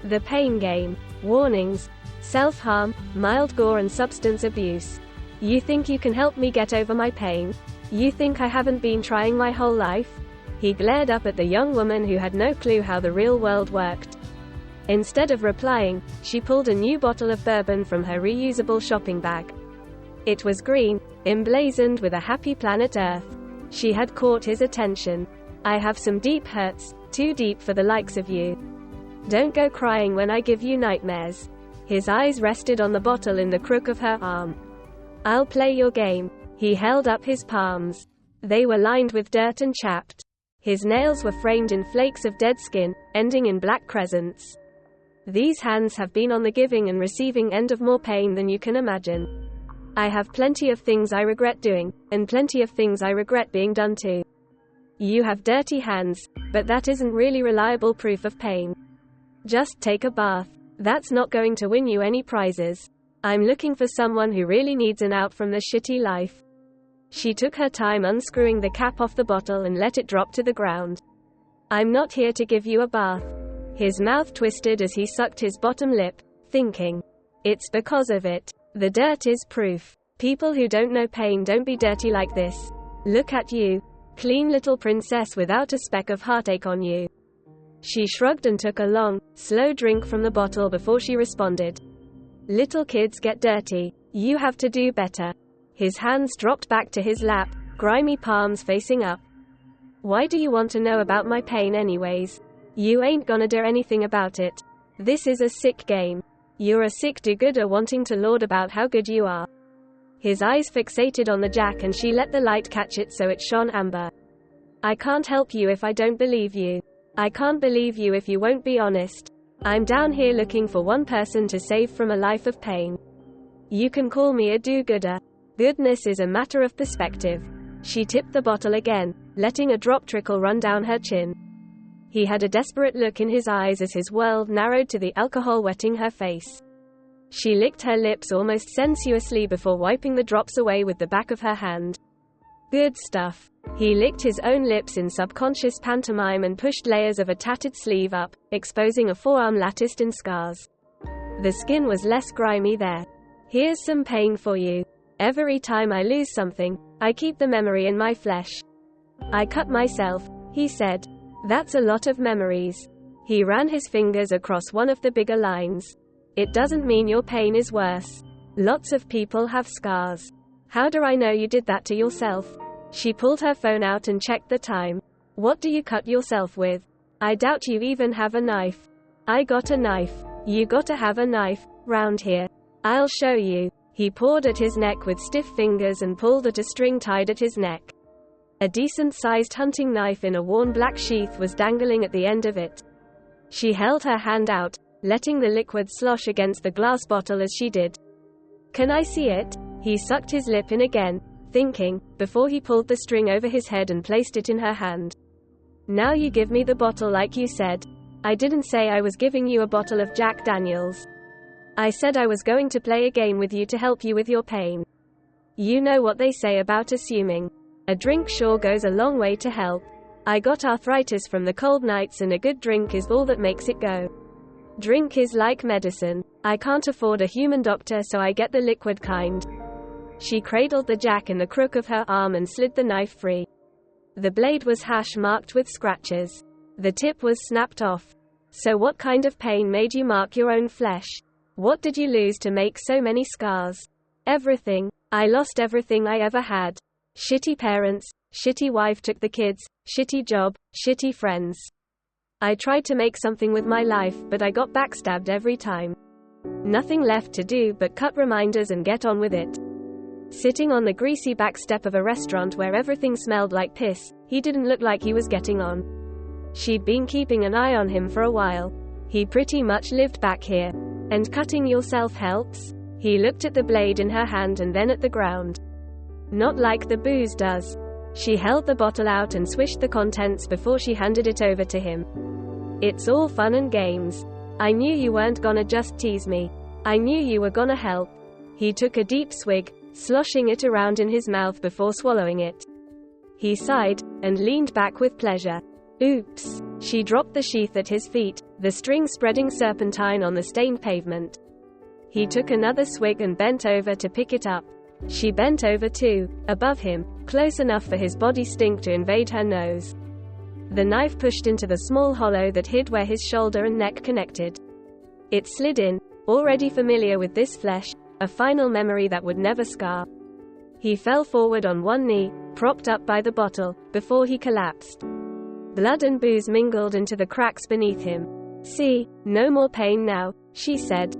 The Pain Game. Warnings. Self-harm, mild gore and substance abuse. You think you can help me get over my pain? You think I haven't been trying my whole life? He glared up at the young woman who had no clue how the real world worked. Instead of replying, she pulled a new bottle of bourbon from her reusable shopping bag. It was green, emblazoned with a happy planet Earth. She had caught his attention. I have some deep hurts, too deep for the likes of you. Don't go crying when I give you nightmares. His eyes rested on the bottle in the crook of her arm. I'll play your game. He held up his palms. They were lined with dirt and chapped. His nails were framed in flakes of dead skin, ending in black crescents. These hands have been on the giving and receiving end of more pain than you can imagine. I have plenty of things I regret doing, and plenty of things I regret being done to. You have dirty hands, but that isn't really reliable proof of pain. Just take a bath. That's not going to win you any prizes. I'm looking for someone who really needs an out from the shitty life. She took her time unscrewing the cap off the bottle and let it drop to the ground. I'm not here to give you a bath. His mouth twisted as he sucked his bottom lip, thinking. It's because of it. The dirt is proof. People who don't know pain don't be dirty like this. Look at you. Clean little princess without a speck of heartache on you. She shrugged and took a long, slow drink from the bottle before she responded. Little kids get dirty. You have to do better. His hands dropped back to his lap, grimy palms facing up. Why do you want to know about my pain anyways? You ain't gonna do anything about it. This is a sick game. You're a sick do-gooder wanting to lord about how good you are. His eyes fixated on the jack and she let the light catch it so it shone amber. I can't help you if I don't believe you. I can't believe you if you won't be honest. I'm down here looking for one person to save from a life of pain. You can call me a do-gooder. Goodness is a matter of perspective. She tipped the bottle again, letting a drop trickle run down her chin. He had a desperate look in his eyes as his world narrowed to the alcohol wetting her face. She licked her lips almost sensuously before wiping the drops away with the back of her hand. Good stuff. He licked his own lips in subconscious pantomime and pushed layers of a tattered sleeve up, exposing a forearm latticed in scars. The skin was less grimy there. Here's some pain for you. Every time I lose something, I keep the memory in my flesh. I cut myself, he said. That's a lot of memories. He ran his fingers across one of the bigger lines. It doesn't mean your pain is worse. Lots of people have scars. How do I know you did that to yourself? She pulled her phone out and checked the time. What do you cut yourself with? I doubt you even have a knife. I got a knife. You gotta have a knife, round here. I'll show you. He pawed at his neck with stiff fingers and pulled at a string tied at his neck. A decent-sized hunting knife in a worn black sheath was dangling at the end of it. She held her hand out, letting the liquid slosh against the glass bottle as she did. Can I see it? He sucked his lip in again, thinking, before he pulled the string over his head and placed it in her hand. Now you give me the bottle like you said. I didn't say I was giving you a bottle of Jack Daniels. I said I was going to play a game with you to help you with your pain. You know what they say about assuming. A drink sure goes a long way to help. I got arthritis from the cold nights and a good drink is all that makes it go. Drink is like medicine. I can't afford a human doctor so I get the liquid kind. She cradled the jack in the crook of her arm and slid the knife free. The blade was hash marked with scratches. The tip was snapped off. So what kind of pain made you mark your own flesh? What did you lose to make so many scars? Everything. I lost everything I ever had. Shitty parents, shitty wife took the kids, shitty job, shitty friends. I tried to make something with my life, but I got backstabbed every time. Nothing left to do but cut reminders and get on with it. Sitting on the greasy back step of a restaurant where everything smelled like piss, he didn't look like he was getting on. She'd been keeping an eye on him for a while. He pretty much lived back here. And cutting yourself helps? He looked at the blade in her hand and then at the ground. Not like the booze does. She held the bottle out and swished the contents before she handed it over to him. It's all fun and games. I knew you weren't gonna just tease me. I knew you were gonna help. He took a deep swig, sloshing it around in his mouth before swallowing it. He sighed, and leaned back with pleasure. Oops. She dropped the sheath at his feet, the string spreading serpentine on the stained pavement. He took another swig and bent over to pick it up. She bent over too, above him, close enough for his body stink to invade her nose. The knife pushed into the small hollow that hid where his shoulder and neck connected. It slid in, already familiar with this flesh, a final memory that would never scar. He fell forward on one knee, propped up by the bottle, before he collapsed. Blood and booze mingled into the cracks beneath him. "See, no more pain now," she said.